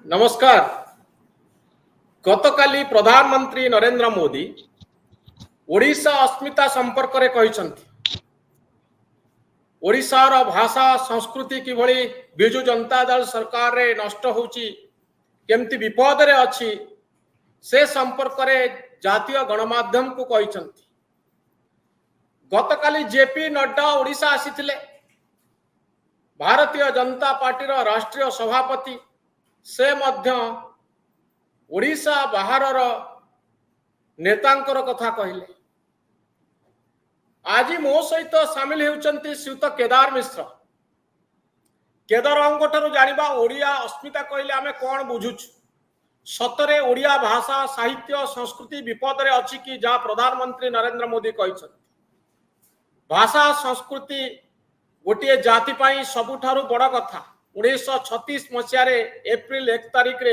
नमस्कार। गतकाली प्रधानमंत्री नरेंद्र मोदी ओडिशा अस्मिता संपर्क में कहते ओडिशार भाषा संस्कृति किभली बिजु जनता दल सरकार रे नष्ट होची केमती विपद रे अछि से संपर्क में जातीय गणमाध्यम को कहते। गतकाली जेपी नड्डा ओडिशा आसीथिले। भारतीय जनता पार्टी राष्ट्रीय सभापति से मध्य ओडिशा बाहर नेतांकर कथा कहले। आज मो सहित सामिल होउचंती श्रीयुत केदार मिश्र। केदार ठारू जानिबा ओडिया अस्मिता कहले आमे कोन बुझुछु। सतरे ओडिया भाषा साहित्य संस्कृति विपद रे अछि कि जहाँ प्रधानमंत्री नरेंद्र मोदी कहछन। भाषा संस्कृति गोटे जाति पाई सबुठारु बड़ कथा। 1936 मसीह एप्रिल 1 तारिख रे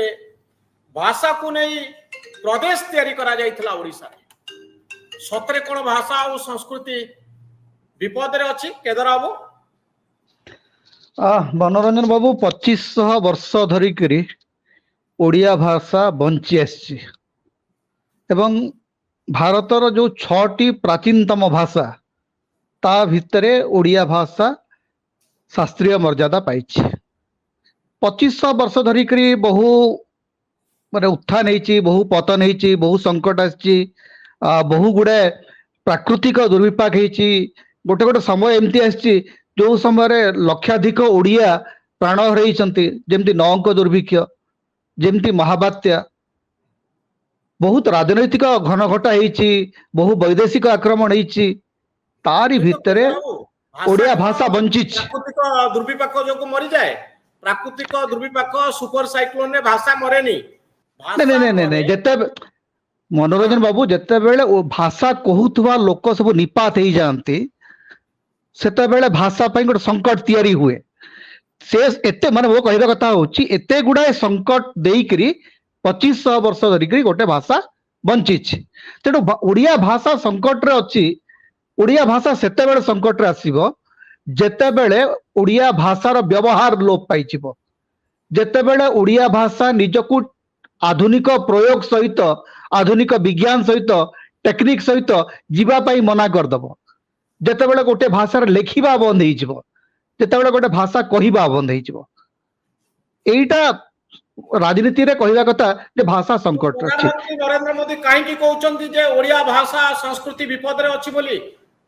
भाषा को नहीं प्रदेश तैयारी करा जाइथिला ओडिशा रे। सतरे कोन भाषा और संस्कृति विपद रे अछि केदार बाबू? मनोरंजन बाबू 2500 वर्ष धरिकी ओडिया भाषा बंची आसी एवं भारतर जो 6टी प्राचीनतम भाषा ता भितरे ओडिया भाषा शास्त्रीय मर्यादा पाई। 2500 वर्ष धरिकी बहु माने उत्थान होती, बहु पतन होती, बहु संकट आसी, बहु गुड़े प्राकृतिक दुर्विपाक होती। गोटे गोटे समय एमती आसी जो समय लक्षाधिक ओडिया प्राण हरइछंती, जेमती नौक दुर्भिक्ष, जेमती महाबात्या, बहुत राजनैतिक घनघटा होती, बहु वैदेशिक आक्रमण होती। तारी भितरे ओडिया भाषा बंची। प्राकृतिक दुर्विपाक जो मरी जाए, प्राकृतिक दुर्विपाक सुपर साइक्लोन ने भाषा मरे नहीं। नहीं जेते मनोरंजन बाबू जेते बेले भाषा कहूथुवा लोक सब निपात हो जाती सेते बेले भाषा पाई गोटे संकट तैयारी हुए। से एते माने वो कहबा कथा होची एते गुडा संकट देइकरी 2500 वर्ष धरिकरी गोटे भाषा बंची। तेणु ओडिया भाषा संकट रे अछि। ओडिया भाषा सेते बेले संकट रे आसीबो जेते बेले ओडिया भाषार व्यवहार लोप पाइजिबो, जेते बेले ओडिया भाषा निजकू आधुनिक प्रयोग सहित, आधुनिक विज्ञान सहित, टेक्निक सहित जीवा पाई मना करदब, जेते बेले गोटे भाषार लेखिबा बंद होइजिबो, जेते बेले गोटे भाषा कहिबा बंद होइजिबो। एइटा राजनीति रे कहिबा कथा जे भाषा संकट रे अछि। नरेंद्र मोदी काहे की कहउचंती जे ओडिया भाषा संस्कृति विपद रे अछि बोली?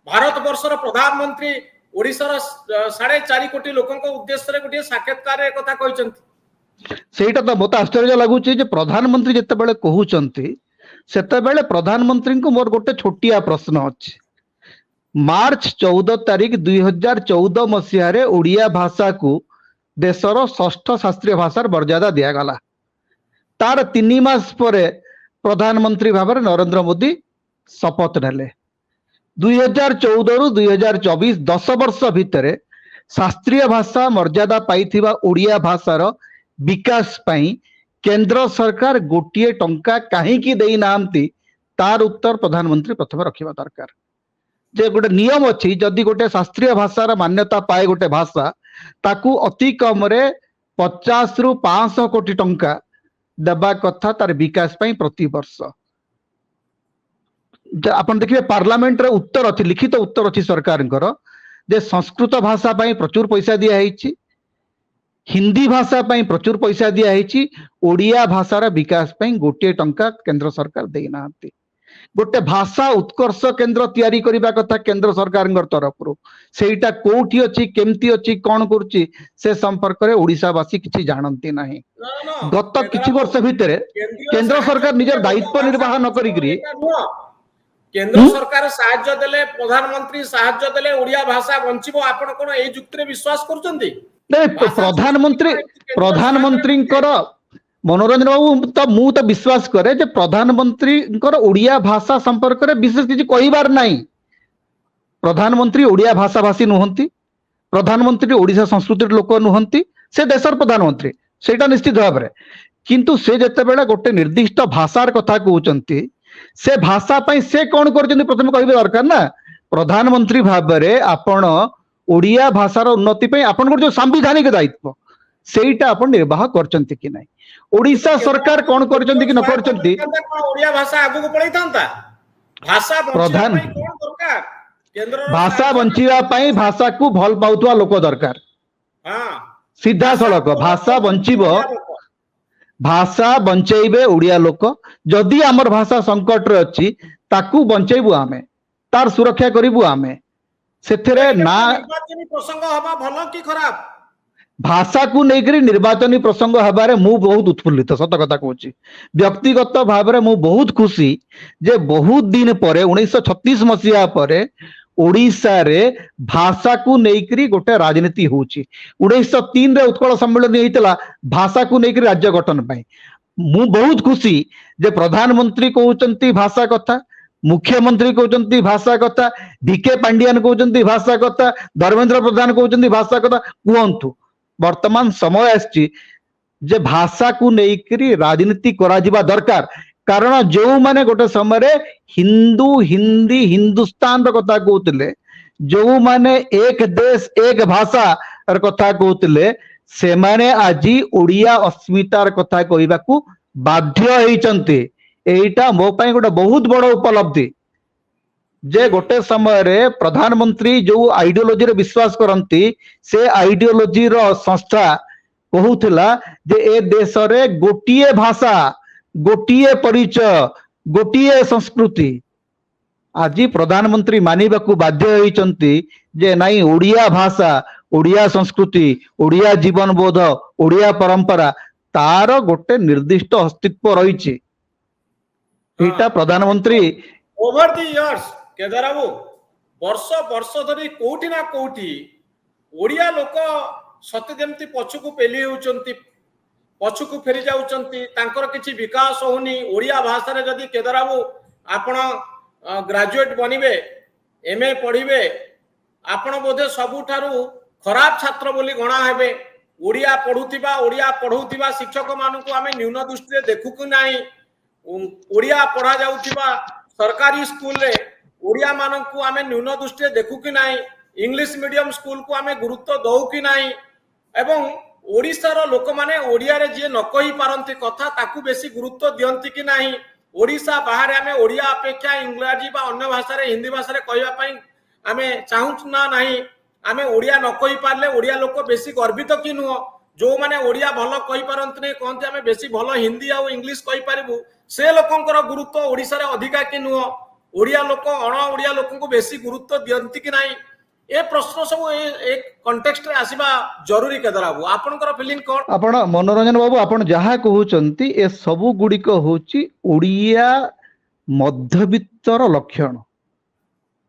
भारत वर्षर प्रधानमंत्री ओडिशार 4.5 कोटी लोकंक उद्देश्य रे गोटे साक्षात्कार रे कथा कहउचंती। सेटा तो बहुत आश्चर्य लगुच प्रधानमंत्री जिते बड़े कहते सेते बेले प्रधानमंत्री को मोर गोटे छोटिया प्रश्न अच्छे। मार्च 14 तारिख 2014 मसीह ओडिया भाषा को देशर 6ठ शास्त्रीय भाषार मर्यादा दिगला। तार 3 मास पर प्रधानमंत्री भाव में नरेंद्र मोदी शपथ नेले। 2014 रु 2024 10 वर्ष भितर शास्त्रीय भाषा मर्यादा पाइथिबा ओडिया भाषार विकास पाई केंद्र सरकार गोटे टंका कहीं दे नांती तार उत्तर प्रधानमंत्री प्रथम रखा दरकार। जे गोटे नियम अच्छी जदि गोटे शास्त्रीय भाषार मान्यता पाए गोटे भाषा ताकू अति कम रे 50 रु 500 कोटी टंका देबा कथा तार विकास पाई प्रति वर्ष। आपन देखिए पार्लियामेंट रे उत्तर अच्छी, लिखित उत्तर अच्छी सरकार जे संस्कृत भाषा पाई प्रचुर पैसा दिया है, हिंदी भाषा पाई प्रचुर पैसा दिया है, ओडिया भाषार विकास पाई गोटे टंका केंद्र सरकार दे नांती। गोटे भाषा उत्कर्ष केंद्र तैयारी करिबा कथा केंद्र सरकार तरफ सेटा कोठी अछि, केमती अछि, कोन करूची से संपर्क रे ओडिशावासी किछि जानती नाही। गत किछि वर्ष भितरे केंद्र सरकार निजर दायित्व निर्वाह न करिकरी केंद्र सरकार साहाय्य देले, प्रधानमंत्री साहाय्य देले ओडिया भाषा बंचिबो। आपण कोन ए जुक्ति रे विश्वास करूचंती? प्रधानमंत्री मनोरंजन बाबू तो मु तो विश्वास करे जे प्रधानमंत्री ओडिया भाषा संपर्क में विशेष किसी कहिबार नहीं। प्रधानमंत्री ओडिया भाषा भाषी नुहंती, प्रधानमंत्री ओडिशा संस्कृति लोक नुहंती, से देशर प्रधानमंत्री सेटा निश्चित भाव में। किंतु से जेते बेले गोटे निर्दिष्ट भाषार कथा कहउचंती से भाषा पाई से कौन करचंती प्रथम कहिबे दरकार ना। प्रधानमंत्री भाव में आपण ओडिया भाषार उन्नति पे आपण जो संवैधानिक दायित्व सेटा आपण निर्वाह करचंती कि नहीं। ओडिशा सरकार कौन करचंती कि न करचंती ओडिया भाषा आगु को पळैतांता भाषा प्रधान बंचिबा पई कोन दरकार केंद्र भाषा बंचिबा पई भाषा को भल पाउतवा लोक दरकार हां सीधा सड़क भाषा बंचिबो भाषा बंचेबे ओडिया लोक जदि हमर भाषा संकट रे अछि ताकू बंचेबू आमे तार सुरक्षा करिबू आमे सेथरे ना निर्वाचनी प्रसंग हबा भलो कि खराब भाषा को लेकर निर्वाचनी प्रसंग हबारे मु बहुत उत्फुल्लित सत कथा कहूँ व्यक्तिगत भाव में मु बहुत खुशी जे बहुत दिन पर 1936 मसीहा पर ओडिशा रे भाषा को लेकर गोटे राजनीति होची 1903 रे उत्कल सम्मेलन होता भाषा को लेकर राज्य गठन पाई मु बहुत खुशी जे प्रधानमंत्री कहउचंती भाषा कथा मुख्यमंत्री कहउचंती भाषा कथा डीके पांडियान कहउचंती भाषा कथा धर्मेंद्र प्रधान कहउचंती भाषा कथा कुहंतु वर्तमान समय आछि जे भाषा को लेकर राजनीति करा जिबा दरकार कारण जो माने गोटे समय रे हिंदू हिंदी हिंदुस्तान रो कथा कहउतले जो माने एक देश एक भाषा र कथा कहउतले से माने आजी ओडिया अस्मितार कथा कहबा को बाध्य होइचंती एटा मो पई गोटे बहुत बड़ उपलब्धि जे गोटे समय रे प्रधानमंत्री जो आइडियोलॉजी रे विश्वास करंती से आइडियोलॉजी रो संस्था कहूथिला जे ए देश रे गोटिए भाषा गोटिए परिचय गोटिए संस्कृति आज प्रधानमंत्री मानिबा को बाध्य होइचंती जे नाही ओडिया भाषा ओडिया संस्कृति ओडिया जीवन बोध ओडिया परंपरा तार गोटे निर्दिष्ट अस्तित्व रहिछि एटा प्रधानमंत्री ओवर द इयर्स केदार बाबू वर्ष वर्ष धरी कोठी ना कोठी ओडिया लोक सत्य जेमती पछकु पेली होउचंती पछकु फेरी जाउचंती तांकर किछि विकास होनी ओडिया भाषा रे जदी केदार बाबू आपण ग्रेजुएट बनिबे एमए पढिबे आपण बोधे सबुठारु खराब छात्र बोली गणा हेबे ओडिया पढुतिबा ओडिया पढौतिबा शिक्षक मानकु आमे न्यून दृष्टि देखु कि नाही ओडिया पढ़ा जाउतिबा सरकारी स्कूल रे ओडिया मानकु आमे न्यून दृष्टि देखु कि नाही इंग्लिश मीडियम स्कूल को आमे गुरुत्व दउ कि नाही एवं ओडिशार लोक माने ओडिया रे जे न कहि पारंती कथा ताकू बेसी गुरुत्व दियंती कि नाही ओडिशा बाहर आमे ओडिया अपेक्षा इंग्रजी बा अन्य भाषा रे हिंदी भाषा रे कहबा पई आमे चाहू ना नाही आमे ओडिया न कहि पारले ओडिया लोक बेसी गर्वित कि नुह जो माने ओडिया भलो कहि पारंती नै कहंती आमे बेसी भलो हिंदी आ इंग्लिश कहि पारिबु से लोकंकर गुरुत्व ओडिशा रे अधिका कि नुह ओडिया लोक अण ओडिया लोकंकु बेसी गुरुत्व दियंती कि नाही ए प्रश्न सब एक कॉन्टेक्स्ट रे आसीबा जरूरी केदार बाबू आपनकर फीलिंग कोन आपण मनोरंजन बाबू आपण जहा कहउचंती ए सबु गुडी को होची ओडिया मध्यवित्तर लक्षण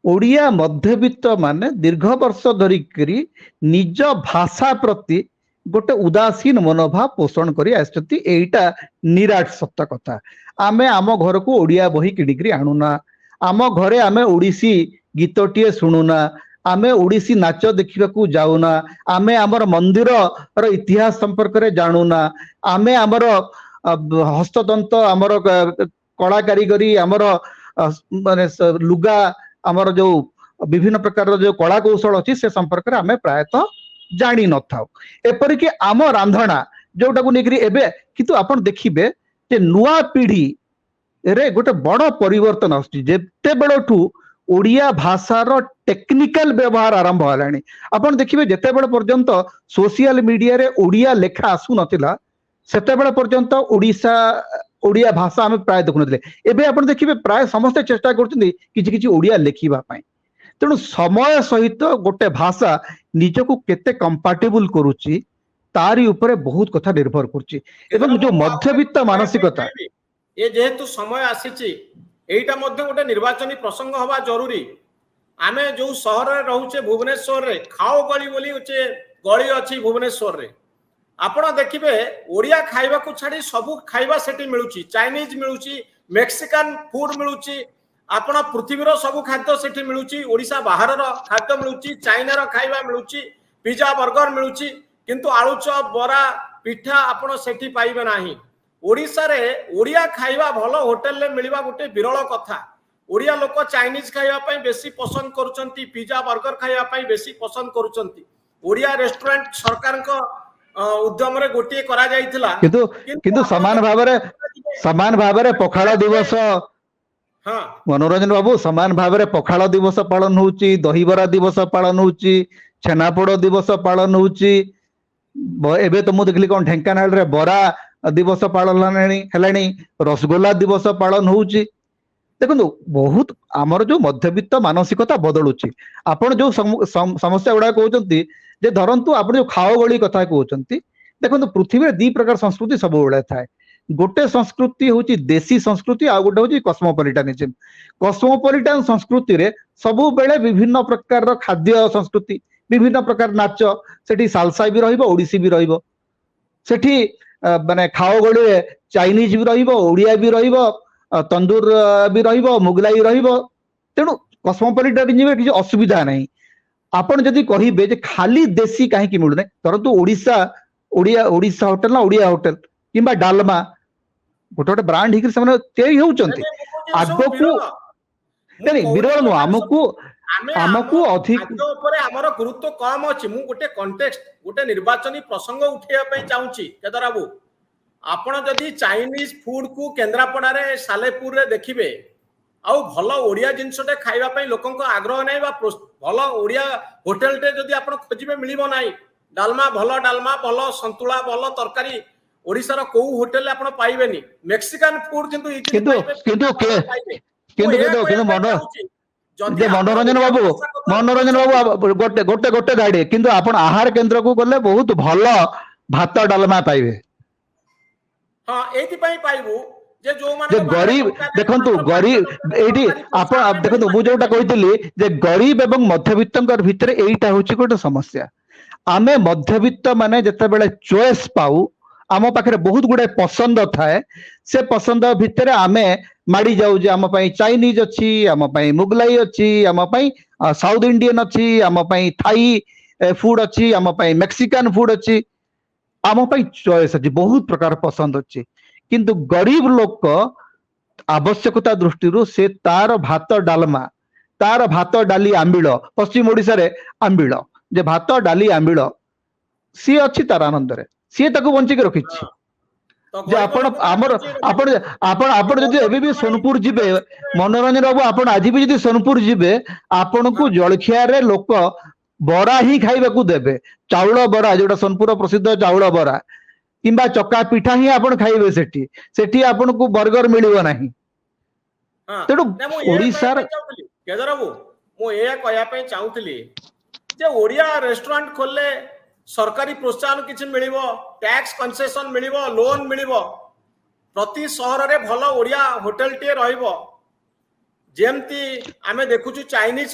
ओडिया मध्यवित्त माने दीर्घ वर्ष धरी करी निज भाषा प्रति गोटे उदासीन मनोभाव पोषण करी आछती एटा निराट सत्य कथा आमे आम घर को ओडिया बही किडिकरी आणुना आम घरे आमे ओडिसी गीतटिए शुणुना आमे ओडिसी नाच देखिबा को जाउना आमे हमर मंदिर रो इतिहास संपर्क रे जानुना आमे हमर हस्ततंत हमर कला कारीगरी हमर माने लुगा हमर जो विभिन्न प्रकार जो कला कौशल अछि से संपर्क रे आमे प्रायतः जानी न थाउ एपरि कि आम रांधणा जोटा को नेकरी एबे किंतु आपण देखिबे जे नुआ पीढ़ी रे गोटे बड़ परिवर्तन आछि जेते बेलठू ओडिया भाषार टेक्निकल व्यवहार आरंभ हलानी आपण देखिबे जेते बेल पर्यंत सोशल मीडिया रे ओडिया लेखा आसु नथिला सेते बेल पर्यंत ओडिशा ओडिया भाषा आमे प्राय देखु नथिले एबे आपण देखिबे प्राय समस्त चेष्टा करछथि किछि किछि ओडिया लेखिबा पई तेणु समय सहित गोटे भाषा निजको केते कंपैटिबल करूची तारी ऊपर बहुत कथा निर्भर करची एवं जो मध्यवित्त मानसिकता ये जेहेतु समय आसीची एटा मध्ये गोटे निर्वाचनी प्रसंग हवा जरूरी आमे जो शहर रे रहउचे भुवनेश्वर रे खाओ गली बोली उचे गली अछि भुवनेश्वर रे आपण देखिबे ओडिया खाइबा को छाडी सब खाइबा सेठी मिलुची चाइनीज मिलुची मेक्सिकन फूड मिलुची आपण पृथ्वीर सब खाद्य सेठी मिलुची ओडिशा बाहर रो खाद्य मिलुची चाइना रो खाइबा मिलुची पिज्जा बर्गर मिलुची किंतु आलू चॉप बरा पिठा आपण सेठी पाइबे नाही ओडिशा रे ओडिया खाइबा भलो होटल ले मिलवा गोटे विरल कथा ओडिया लोक चाइनीज खाइबा पई बेसी पसंद करूचंती पिज्जा बर्गर खाइबा पई बेसी पसंद करूचंती ओडिया रेस्टोरेंट सरकार को ଉଦ୍ୟମ ରେ ଗୋଟିଏ କରା ଯାଇଥିଲା କିନ୍ତୁ କିନ୍ତୁ ଆପଣ ସମାନ ଭାବରେ ପଖାଳ ଦିବସ ହଁ ମନୋରଞ୍ଜନ ବାବୁ ସମାନ ଭାବରେ ପଖାଳ ଦିବସ ପାଳନ ହଉଛି, ଦହିବରା ଦିବସ ପାଳନ ହଉଛି, ଛେନାପୋଡ ଦିବସ ପାଳନ ହଉଛି। ଏବେ ତ ମୁଁ ଦେଖିଲି କଣ ଢେଙ୍କାନାଳରେ ବରା ଦିବସ ପାଳନ ହେଲାଣି, ରସଗୋଲା ଦିବସ ପାଳନ ହଉଛି। ଦେଖନ୍ତୁ ବହୁତ ଆମର ଯୋଉ ମଧ୍ୟବିତ୍ତ ମାନସିକତା ବଦଳୁଛି। ଆପଣ ଯୋଉ ସମସ୍ୟା ଗୁଡାକ କହୁଛନ୍ତି, ଯେ ଧରନ୍ତୁ ଆପଣ ଯୋଉ ଖାଓ ଗଳି କଥା କହୁଛନ୍ତି, ଦେଖନ୍ତୁ ପୃଥିବୀରେ ଦି ପ୍ରକାର ସଂସ୍କୃତି ସବୁବେଳେ ଥାଏ। ଗୋଟେ ସଂସ୍କୃତି ହଉଛି ଦେଶୀ ସଂସ୍କୃତି, ଆଉ ଗୋଟେ ହଉଛି କସ୍ମୋପଲିଟାନିଜିମ। କସ୍ମୋପଲିଟାନ ସଂସ୍କୃତିରେ ସବୁବେଳେ ବିଭିନ୍ନ ପ୍ରକାରର ଖାଦ୍ୟ ସଂସ୍କୃତି, ବିଭିନ୍ନ ପ୍ରକାର ନାଚ, ସେଠି ସାଲସା ବି ରହିବ, ଓଡିଶୀ ବି ରହିବ। ସେଠି ମାନେ ଖାଓ ଗଳିରେ ଚାଇନିଜ ବି ରହିବ, ଓଡିଆ ବି ରହିବ, ତନ୍ଦୁର ବି ରହିବ, ମୁଗଲାଇ ରହିବ। ତେଣୁ କସ୍ମୋପଲିଟାନିଜିମରେ କିଛି ଅସୁବିଧା ନାହିଁ। ଆପଣ ଯଦି କହିବେ ଯେ ଖାଲି ଦେଶୀ କାହିଁକି ମିଳୁନାହିଁ, ଧରନ୍ତୁ ଓଡିଶା ହୋଟେଲ ନା ଓଡିଆ ହୋଟେଲ କିମ୍ବା ଡାଲମା ଗୋଟେ ଗୋଟେ ବ୍ରାଣ୍ଡ ହେଇକି ସେମାନେ ତିଆରି ହଉଛନ୍ତି। ନାଇଁ, ମୁଁ କହୁଛି ଏସବୁ ଆଗକୁ ବିରଳ। ମୁଁ ବିରଳ କହୁନି ନୁହଁ, ଏମାନେ ଆମକୁ ସବୁ ଆମ ଆମକୁ ଅଧିକ ଖାଦ୍ୟ ଉପରେ ଆମର ଗୁରୁତ୍ୱ କମ ଅଛି। ମୁଁ ଗୋଟେ କଣ୍ଟେକ୍ସଟ, ଗୋଟେ ନିର୍ବାଚନୀ ପ୍ରସଙ୍ଗ ଉଠେଇବା ପାଇଁ ଚାହୁଁଛି କେଦାର ବାବୁ। ଆପଣ ଯଦି ଚାଇନିଜ ଫୁଡ କୁ କେନ୍ଦ୍ରାପଡାରେ ସାଲେପୁରରେ ଦେଖିବେ, ଆଉ ଭଲ ଓଡିଆ ଜିନିଷଟେ ଖାଇବା ପାଇଁ ଲୋକଙ୍କ ଆଗ୍ରହ ନାହିଁ, ବା ଭଲ ଓଡିଆ ହୋଟେଲଟେ ଯଦି ଆପଣ ଖୋଜିବେ ମିଳିବ ନାହିଁ। ଡାଲମା ଭଲ ସନ୍ତୁଳା ଭଲ ତରକାରୀ ଓଡିଶାର କୋଉ ହୋଟେଲରେ ଆପଣ ପାଇବେନି। ମେକ୍ସିକାନ ଫୁଡ କିନ୍ତୁ ଇଜିଲି କିନ୍ତୁ ପାଇବେ, କିନ୍ତୁ ପାଇବେ। ମୁଁ କିନ୍ତୁ ଏହା କିନ୍ତୁ କହିବା କିନ୍ତୁ ପାଇଁ ଚାହୁଁଛି, ଯଦି ଯେ ଆପଣ ମନୋରଞ୍ଜନ ଓଡିଆ ବାବୁ ଭାଷା କଥା ମନୋରଞ୍ଜନ ଉଠଉଛନ୍ତି, ବାବୁ ଗୋଟେ ଗୋଟେ ଗୋଟେ ଗାଡି, କିନ୍ତୁ ଆପଣ ଆହାର କେନ୍ଦ୍ରକୁ ଗଲେ ବହୁତ ଭଲ ଭାତ ଡାଲମା ପାଇବେ। ହଁ ଏଇଥିପାଇଁ ପାଇବୁ ଯେ ଯେ ଯୋଉମାନଙ୍କ ପାଖରେ ଗରିବ, ଟଙ୍କା ନାହିଁ, ଦେଖନ୍ତୁ ମାତ୍ର 5 ଟଙ୍କାରେ ଏଇଠି ତରକାରୀ ପୋଷା ଆପଣ ଆମେ ଦେଖନ୍ତୁ, ମୁଁ ଯୋଉଟା ମିଳିପାରିବେ। କହିଥିଲି ଯେ ଗରିବ ଏବଂ ମଧ୍ୟବିତ୍ତଙ୍କ ଭିତରେ ଏଇଟା ହଉଛି ଗୋଟେ ସମସ୍ୟା। ଆମେ ମଧ୍ୟବିତ୍ତ ମାନେ ଯେତେବେଳେ ଚଏସ୍ ପାଉ, ଆମ ପାଖରେ ବହୁତ ଗୁଡାଏ ପସନ୍ଦ ଥାଏ, ସେ ପସନ୍ଦ ଭିତରେ ଆମେ ମାଡି ଯାଉ ଯେ ଆମ ପାଇଁ ଚାଇନିଜ ଅଛି, ଆମ ପାଇଁ ମୁଗଲାଇ ଅଛି, ଆମ ପାଇଁ ସାଉଥ ଇଣ୍ଡିଆନ ଅଛି, ଆମ ପାଇଁ ଥାଇ ଫୁଡ ଅଛି, ଆମ ପାଇଁ ମେକ୍ସିକାନ ଫୁଡ ଅଛି। ଆମ ପାଇଁ ଚଏସ୍ ଅଛି, ବହୁତ ପ୍ରକାର ପସନ୍ଦ ଅଛି। କିନ୍ତୁ ଗରିବ ଲୋକ ଆବଶ୍ୟକତା ଦୃଷ୍ଟିରୁ ସେ ତାର ଭାତ ଡାଲମା, ତାର ଭାତ ଡାଲି ଆମ୍ବିଳ, ପଶ୍ଚିମ ଓଡିଶାରେ ଆମ୍ବିଳ, ଯେ ଭାତ ଡାଲି ଆମ୍ବିଳ ସିଏ ଅଛି ତାର ଆନନ୍ଦରେ, ସିଏ ତାକୁ ବଞ୍ଚିକି ରଖିଛି। ହଁ, ତ ଯେ ଗରିବ ଆପଣ ଲୋକ ମାନେ ଆମର ବଞ୍ଚେଇ ରଖିବେ। ଆପଣ ଆପଣ ତ ଆପଣ ଯଦି ଗରିବ ଏବେ ବି ଲୋକ ମାନେ ସୋନପୁର ଯିବେ, ଦେଖିବେ, ମନୋରଞ୍ଜନ ବାବୁ ଆପଣ ଆଜି ବି ଯଦି ସୋନପୁର ଯିବେ, ଆପଣଙ୍କୁ ହଁ ଜଳଖିଆରେ ଲୋକ ବରା ହିଁ ଖାଇବାକୁ ଦେବେ। ଚାଉଳ ବରା, ଯୋଉଟା ସୋନପୁର ପ୍ରସିଦ୍ଧ ଚାଉଳ ବରା କିମ୍ବା ଚକା ପିଠା ହିଁ ଆପଣ ଖାଇବେ ସେଠି। ସେଠି ଆପଣଙ୍କୁ ବର୍ଗର ମିଳିବ ନାହିଁ। ହଁ ତେଣୁ ନା ମୁଁ ଏହା କହିବା ଓଡିଶାର ପାଇଁ ଚାହୁଁଥିଲି କେଦାର ବାବୁ, ମୁଁ ଏହା କହିବା ପାଇଁ ଚାହୁଁଥିଲି ଯେ ଓଡିଆ ରେଷ୍ଟୁରାଣ୍ଟ ଖୋଲିଲେ ସରକାରୀ ପ୍ରୋତ୍ସାହନ କିଛି ମିଳିବ, ଟ୍ୟାକ୍ସ କନସେସନ ମିଳିବ, ଲୋନ ମିଳିବ, ପ୍ରତି ସହରରେ ଭଲ ଓଡିଆ ହୋଟେଲଟିଏ ରହିବ। ଯେମିତି ଆମେ ଦେଖୁଛୁ ଚାଇନିଜ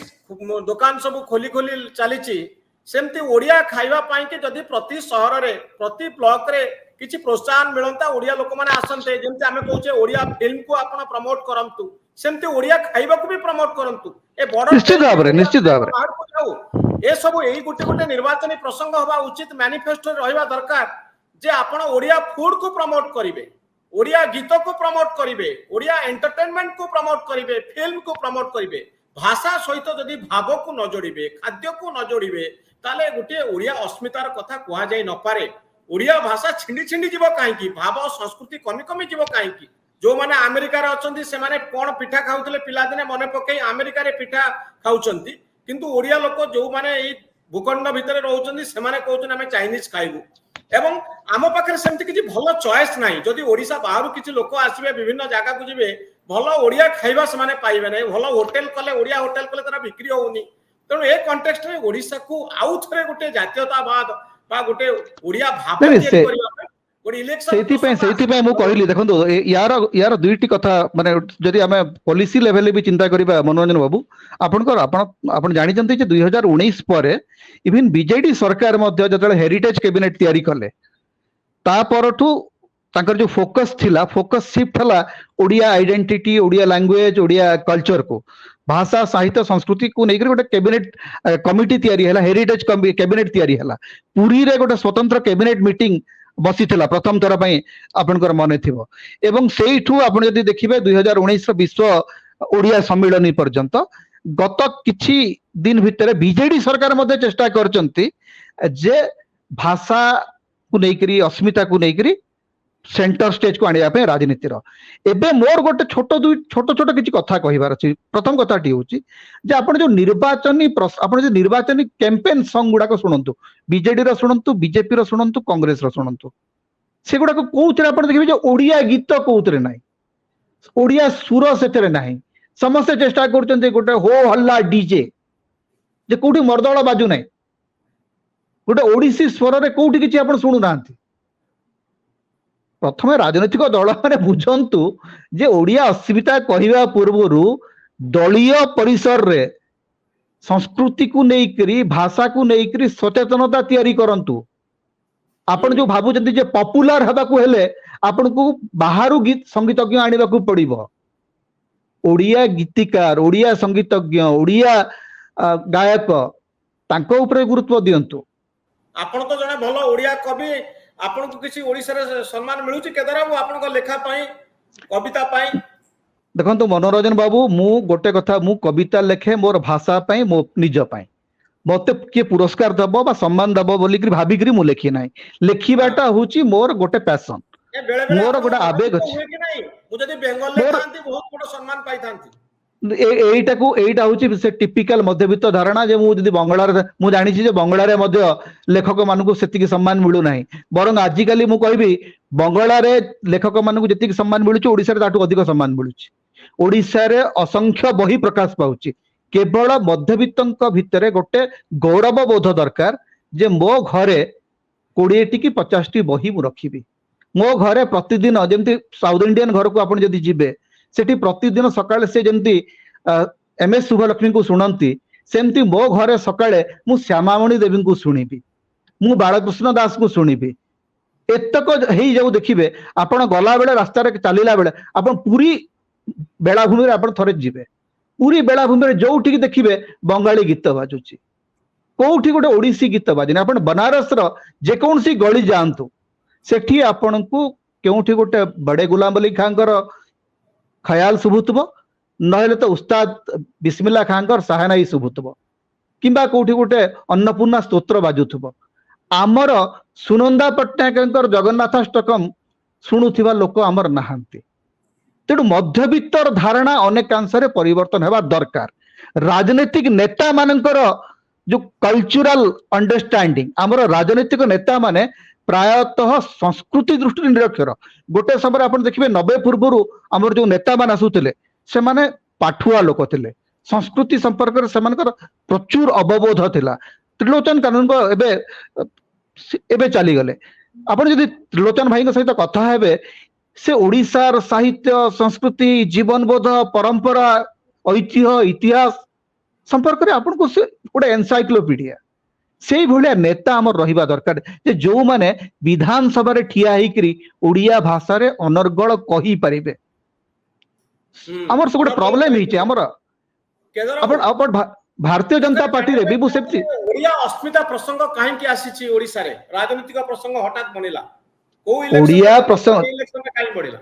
ଦୋକାନ ସବୁ ଖୋଲି ଖୋଲି ଚାଲିଛି, ସେମିତି ଓଡିଆ ଖାଇବା ପାଇଁ କି ଯଦି ପ୍ରତି ସହରରେ ପ୍ରତି ବ୍ଲକରେ କିଛି ପ୍ରୋତ୍ସାହନ ମିଳନ୍ତା, ଓଡିଆ ଲୋକମାନେ ଆସନ୍ତେ। ଯେମିତି ଆମେ କହୁଛେ ଓଡିଆ ଫିଲ୍ମକୁ ଆପଣ ପ୍ରମୋଟ କରନ୍ତୁ, ସେମିତି ଓଡିଆ ଖାଇବାକୁ ବି ପ୍ରମୋଟ କରନ୍ତୁ। ଏ ବର୍ଡର ନିଶ୍ଚିତ ଦେଇକି ଭାବରେ ଓଡିଆ ନିଶ୍ଚିତ ଖାଇବା ଭାବରେ ବାହାରକୁ ଯାଉ। ଏସବୁ ଏଇ ଗୋଟେ ଗୋଟେ ନିର୍ବାଚନୀ ପ୍ରସଙ୍ଗ ହବା ଉଚିତ, ମ୍ୟାନିଫେଷ୍ଟୋରେ ରହିବା ଦରକାର ଯେ ଆପଣ ଓଡିଆ ଫୁଡ କୁ ପ୍ରମୋଟ କରିବେ, ଓଡିଆ ଗୀତକୁ ପ୍ରମୋଟ କରିବେ, ଓଡିଆ ଏଣ୍ଟରଟେନମେଣ୍ଟ କୁ ପ୍ରମୋଟ କରିବେ, ଫିଲ୍ମ କୁ ପ୍ରମୋଟ କରିବେ। ଭାଷା ସହିତ ଯଦି ଭାବକୁ ନ ଯୋଡ଼ିବେ, ଖାଦ୍ୟକୁ ନ ଯୋଡ଼ିବେ, ତାହେଲେ ଗୋଟିଏ ଓଡିଆ ଅସ୍ମିତାର କଥା କୁହାଯାଇ ନପାରେ। ଓଡିଆ ଭାଷା ଛିଣ୍ଡି ଛିଣ୍ଡି ଯିବ କାହିଁକି, ଭାବ ସଂସ୍କୃତି କମି କମି ଯିବ କାହିଁକି? ଯୋଉମାନେ ଆମେରିକାରେ ଅଛନ୍ତି ସେମାନେ କଣ ପିଠା ଖାଉଥିଲେ ପିଲାଦିନେ ମନେ ପକେଇ ଆମେରିକାରେ ପିଠା ଖାଉଛନ୍ତି, କିନ୍ତୁ ଓଡିଆ ଲୋକ ଯୋଉମାନେ ଏଇ ଭୂଖଣ୍ଡ ଭିତରେ ରହୁଛନ୍ତି ସେମାନେ କହୁଛନ୍ତି ଆମେ ଚାଇନିଜ ଖାଇବୁ। ଏବଂ ଆମ ପାଖରେ ସେମିତି କିଛି ଭଲ ଚଏସ୍ ନାହିଁ। ଯଦି ଓଡିଶା ବାହାରୁ କିଛି ଲୋକ ଆସିବେ, ବିଭିନ୍ନ ଜାଗାକୁ ଯିବେ, ଭଲ ଓଡିଆ ଖାଇବା ସେମାନେ ପାଇବେ ନାହିଁ। ଭଲ ହୋଟେଲ କଲେ, ଓଡିଆ ହୋଟେଲ କଲେ ତାরা ବିକ୍ରି ହଉନି। ତେଣୁ ଏ କଣ୍ଟେକ୍ସଟରେ ଓଡିଶାକୁ ଆଉ ଥରେ ଗୋଟେ ଜାତୀୟତାବାଦ ବା ଗୋଟେ ଓଡିଆ ଭାବ ନାଇଁ ତିଆରି ସେ କରିବା ପାଇଁ ଗୋଟେ ଇଲେକ୍ସନ ସେଇଥିପାଇଁ ପ୍ରସଙ୍ଗ ସେଇଥିପାଇଁ ମୁଁ ଆସିବ। କହିଲି, ଦେଖନ୍ତୁ ୟାର ଦୁଇଟି କଥା, ମାନେ ଯଦି ଆମେ ପଲିସି ଲେଭେଲରେ ବି ଚିନ୍ତା କରିବା ମନୋରଞ୍ଜନ ବାବୁ, ଆପଣ ଜାଣିଛନ୍ତି ଯେ 2019 ପରେ ଇଭିନ ବିଜେଡି ସରକାର ମଧ୍ୟ ଯେତେବେଳେ ହେରିଟେଜ କ୍ୟାବିନେଟ ତିଆରି କଲେ, ତା ପରଠୁ ତାଙ୍କର ଯୋଉ ଫୋକସ ଥିଲା, ଫୋକସ ସିଫ୍ଟ ହେଲା ଓଡିଆ ଆଇଡେଣ୍ଟିଟି, ଓଡିଆ ଲାଙ୍ଗୁଏଜ, ଓଡିଆ କଲଚରକୁ, ଭାଷା ସାହିତ୍ୟ ସଂସ୍କୃତିକୁ ନେଇକରି ଗୋଟେ କ୍ୟାବିନେଟ କମିଟି ତିଆରି ହେଲା, ହେରିଟେଜ କ୍ୟାବିନେଟ ତିଆରି ହେଲା। ପୁରୀରେ ଗୋଟେ ସ୍ୱତନ୍ତ୍ର କ୍ୟାବିନେଟ ମିଟିଂ ବସିଥିଲା ପ୍ରଥମ ଥର ପାଇଁ, ଆପଣଙ୍କର ମନେ ଥିବ। ଏବଂ ସେଇଠୁ ଆପଣ ଯଦି ଦେଖିବେ 2019ର ବିଶ୍ୱ ଓଡିଆ ସମ୍ମିଳନୀ ପର୍ଯ୍ୟନ୍ତ, ଗତ କିଛି ଦିନ ଭିତରେ ବିଜେଡି ସରକାର ମଧ୍ୟ ଚେଷ୍ଟା କରିଛନ୍ତି ଯେ ଭାଷା को लेकरी अस्मिता को लेकरी सेंटर स्टेज को आनिया पे राजनीतिर एबे मोर गोटे छोट छोट किछि कथा कहिबार अछि। प्रथम कथाटी होछि जे आपण जो निर्वाचनी आपण जो निर्वाचनी कैंपेन सॉन्ग गुडा को सुनंतु, बीजेडी रो सुनंतु, बीजेपी रो सुनंतु, कांग्रेस रो सुनंतु, से गुडा को कोउतरे आपण देखिबे जे ओडिया गीत कोउतरे नाही, ओडिया सुर सेतरे नाही। समस्त चेष्टा करचंते गोटे हो हल्ला डीजे जे कोउठी मर्दळ बाजू नाही, गोटे ओडिसी स्वर रे कोउठी किछि आपण सुनु नांती। प्रथम राजनैतिक दल मैंने बुझंतु जे ओडिया अस्मिता कहवा पूर्व दलीय परिसर रे संस्कृति को लेकरी भाषा को लेकरी सचेतनता तैयारी करंतु। आपण जो भाबुचंती जे पॉपुलर हबा को हेले आपण को बाहरु गीत संगीतज्ञ आनिबा को पड़िबो। ओडिया गीतिकार, ओडिया संगीतज्ञ, ओडिया गायक तांको ऊपर गुरुत्व दियंतु। आपण तो जने भलो ओडिया कवि, आपण को किसी ओडिसा रे सम्मान मिलुची केदारा मु आपण को लेखा पाई, कविता पाई? देखंतु मनोरंजन बाबू, मु गोटे कथा, मु कविता लेखे मोर भाषा पाई, मो निज पाई। मते के पुरस्कार दबो बा सम्मान दबो बोली कि भाबी करी मु लेखि नाही। लेखिबाटा होची मोर गोटे पैशन, मोर गोटे आवेग अछि। मु जदी बेंगल ले थांती बहुत बड़ सम्मान पाई थांती। एइटा होची से टिपिकल मध्यवित्त धारणा जे मु जदी बंगला रे मु जानि छी जे बंगला रे मध्य लेखक मानकु सेतिकी सम्मान मिलु नाही। बरंग आजि काली मु कहबी बंगला रे लेखक मानकु जेतिकी सम्मान मिलुची ओडिसा रे ताटू अधिक सम्मान मिलुची। ओडिसा रे असंख्य बही प्रकाश पाउची। केवल मध्यवित्तक भितरे गोटे गौरव बोध दरकार जे मो घरे 20 टी की 50 टी बही मु रखिबी। मो घरे प्रतिदिन जेमती साउथ इंडियन घर को आपण जदी जिबे सेठी प्रतिदिन सकाळे से जेमती एमएस शुभलक्ष्मी को सुनंती, सेमती मो घरे सकाळे मु श्यामामणि देवी को सुनिबी, मु बालकृष्ण दास को सुनिबी। एतक हेई जाऊ देखिबे आपण गला बेले रास्ता रे चलीला बेले आपण पूरी बेलाभूमि रे आपण थरे जिबे, पूरी बेलाभूमि रे जोठी देखिबे बंगाली गीत बाजुची, कोठी गोटे ओडिसी गीत बाजिने। आपण बनारस रो जे कोनसी गली जानतु सेठी आपण को केउठी गोटे बड़े गुलाम अली खानकर ख्याल शुभुतबो, नहेले तो उस्ताद बिस्मिल्ला खानकर साहनाई शुभुतबो, किंबा कोठी गोटे अन्नपूर्णा स्तोत्र बाजुथबो। आमर सुनंदा पट्टनायकर जगन्नाथाष्टकम शुणुथिबा लोक आमर नाहांती। तेणु मध्यवित्तर धारणा अनेकांशरे परिवर्तन हेबा दरकार। राजनीतिक नेता मानकर जो कल्चरल अंडरस्टैंडिंग, आमर राजनीतिक नेता माने प्रायतः संस्कृति दृष्टि निरक्षर। गोटे समय आप देखिए 90 पूर्व आमर जो नेता मान आसुले से माने पाठुआ लोक थिले, संस्कृति संपर्क रे सेमानकर प्रचुर अवबोध थिला। त्रिलोचन कानून को एबे चली गले। आपण यदि त्रिलोचन भाई सहित कथा हेबे से ओडिसार साहित्य, संस्कृति, जीवनबोध, परंपरा, ऐतिह्य, इतिहास संपर्क रे आपण को से गोटे एनसाइक्लोपीडिया से भलिया नेता हमर रहिबा दरकार जे जो माने विधानसभा रे ठिया हिकरी ओडिया भाषा रे अनर्गल कहि परिबे। हमर से गोटे प्रॉब्लम हिचे हमर अपन भारतीय जनता पार्टी रे बिबु सेप्ती ओडिया अस्मिता प्रसंग काहे कि आसीची ओडिसा रे राजनीतिक प्रसंग हठात बनिला को ओडिया प्रसंग इलेक्शन में काहे बनिला?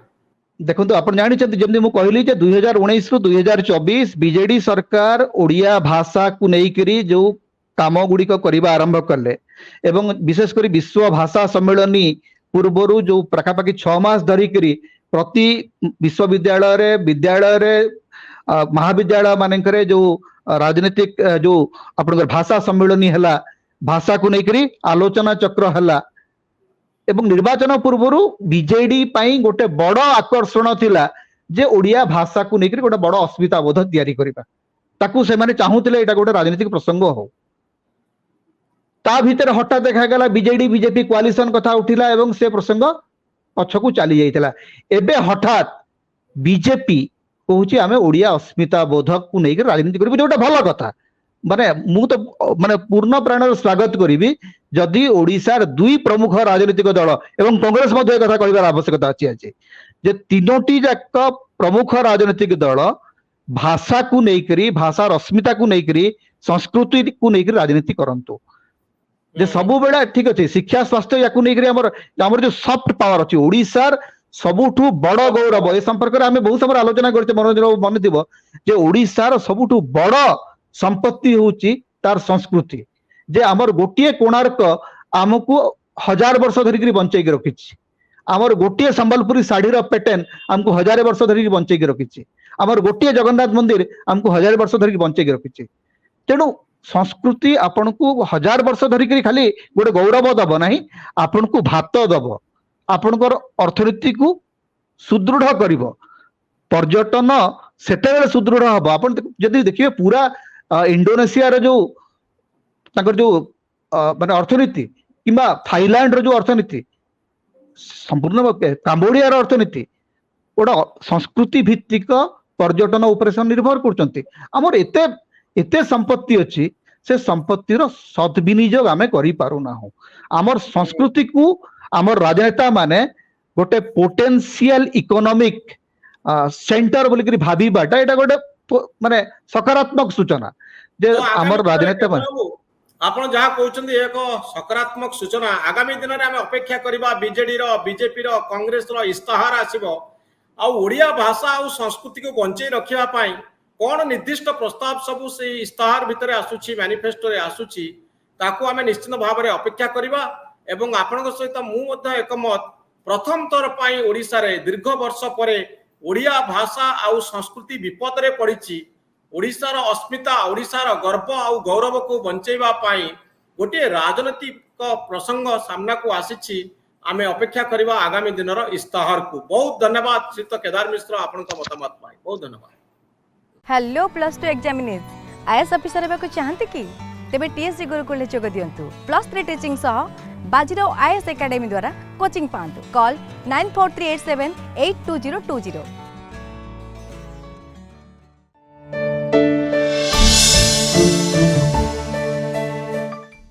देखो आपण जानि छथि जेमि मु कहली जे 2019 रु 2024 बीजेडी सरकार ओडिया भाषा को नै करी जो काम गुड़ी करबा आरंभ कले एवं विशेषकर विश्व भाषा सम्मेलनी पूर्वर जो पाखापाखि 6 मास धरिकी प्रति विश्वविद्यालय रे, विद्यालय रे, महाविद्यालय मानकरे जो राजनीतिक जो अपन भाषा सम्मेलनी हला, भाषा को लेकर आलोचना चक्र हला एवं निर्वाचन पूर्वर बीजेडी पाई गोटे बड़ आकर्षण थिला जे ओडिया भाषा को लेकर गोटे बड़ अस्मिता बोध तैयारी करिबा। ताकू से माने चाहूतिले एटा गोटे राजनीतिक प्रसंग हो। ता भीतर हठात देखा गला बीजेडी बीजेपी कोआलिशन कथा उठिला एवं से प्रसंग पछकू चली जाइतिला। एबे हठात बीजेपी कहूची आमे ओडिया अस्मिता बोधक को लेकर राजनीति करिबो, जोटा भल कथा। माने मु तो माने पूर्ण प्राणर स्वागत करिबी जदि ओडिसार दुई प्रमुख राजनीतिक दल एवं कांग्रेस मध्ये कथा कहिबार आवश्यकता अछि आज जे तीनोटी जाक प्रमुख राजनीतिक दल भाषा को लेकर, भाषार अस्मिता को लेकर, संस्कृति को लेकर राजनीति करंतु। जे सब बेला ठीक अछि शिक्षा स्वास्थ्य याकू लेकर हमर जो सॉफ्ट पावर अछि ओडिसार सबुठु बड़ गौरव ए संपर्क रे हमें बहुत समय आलोचना करते। मनोरंजन मन थिबो जे ओडिसार सबुठु बड़ संपत्ति होउची तार संस्कृति। जे हमर गोटिए कोणार्क आमको हजार वर्ष धरिक बंचेक रखी आमर गोटे संबलपुरी शाढ़ीर पैटर्न आमको 1000 वर्ष धरिक बंचेक रखी आमर गोटे जगन्नाथ मंदिर आमको 1000 वर्ष धरिक बंचेक रखी तेणु संस्कृति आपन को 1000 वर्ष धरिक खाली गोटे गौरव दब ना आपन को भात दब आपनकर अर्थनीति को सुदृढ़ करिवो पर्यटन सेतेबेले सुदृढ़ हबो आपन जदि देखिए पूरा इंडोनेशिया रो जो ताकर जो माने अर्थनीति किंबा थाईलैंड रो जो अर्थनीति संपूर्ण काम्बोडिया रो अर्थनीति ओडा संस्कृति भित्तिक पर्यटन उपरेशन निर्भर करचंती हमर एते एते संपत्ति अछि से संपत्ति रो सद्विनियोग आमे करि पारु ना हो हमर संस्कृति को हमर राजनेता माने गोटे पोटेंशियल इकोनॉमिक सेंटर बोली करी भाबीबाटा एटा गोटे माने सकारात्मक सूचना जे हमर राजनेता माने आपण जहाँ कहते एक सकारात्मक सूचना आगामी दिन में आम अपेक्षा करवा बीजेडी बीजेपी कांग्रेस इस्ताहार आसो आड़िया भाषा और संस्कृति को बंचे रखा कौन निर्दिष्ट प्रस्ताव सब से इस्ताहार भितर आसूची मैनिफेस्टो आसूची ताकू आम निश्चित भाव में अपेक्षा करवा एवं आपण सहित मुझे एकमत प्रथम थर पर ओडिशा रे दीर्घ वर्ष पर ओडिया भाषा आउ संस्कृति विपद में पड़ी ओडिशार अस्मिता ओडिशार गर्व आउ गौरव को बंचेवा पाई गोटे राजनीतिक प्रसंग सामना को आसी आमे अपेक्षा करवा आगामी दिन इस्ताहार को बहुत धन्यवाद श्रीत केदार मिश्र आपण मतामत पाई बहुत धन्यवाद। हेलो +2 एग्जामिनीज आईएएस ऑफिसर हेबाकु चाहंती कि तेबे टीएससी गुरुकुल जोग दियंतु +3 टीचिंग सह बाजीराव आईएएस एकेडमी द्वारा कोचिंग पांतु कॉल 9438782020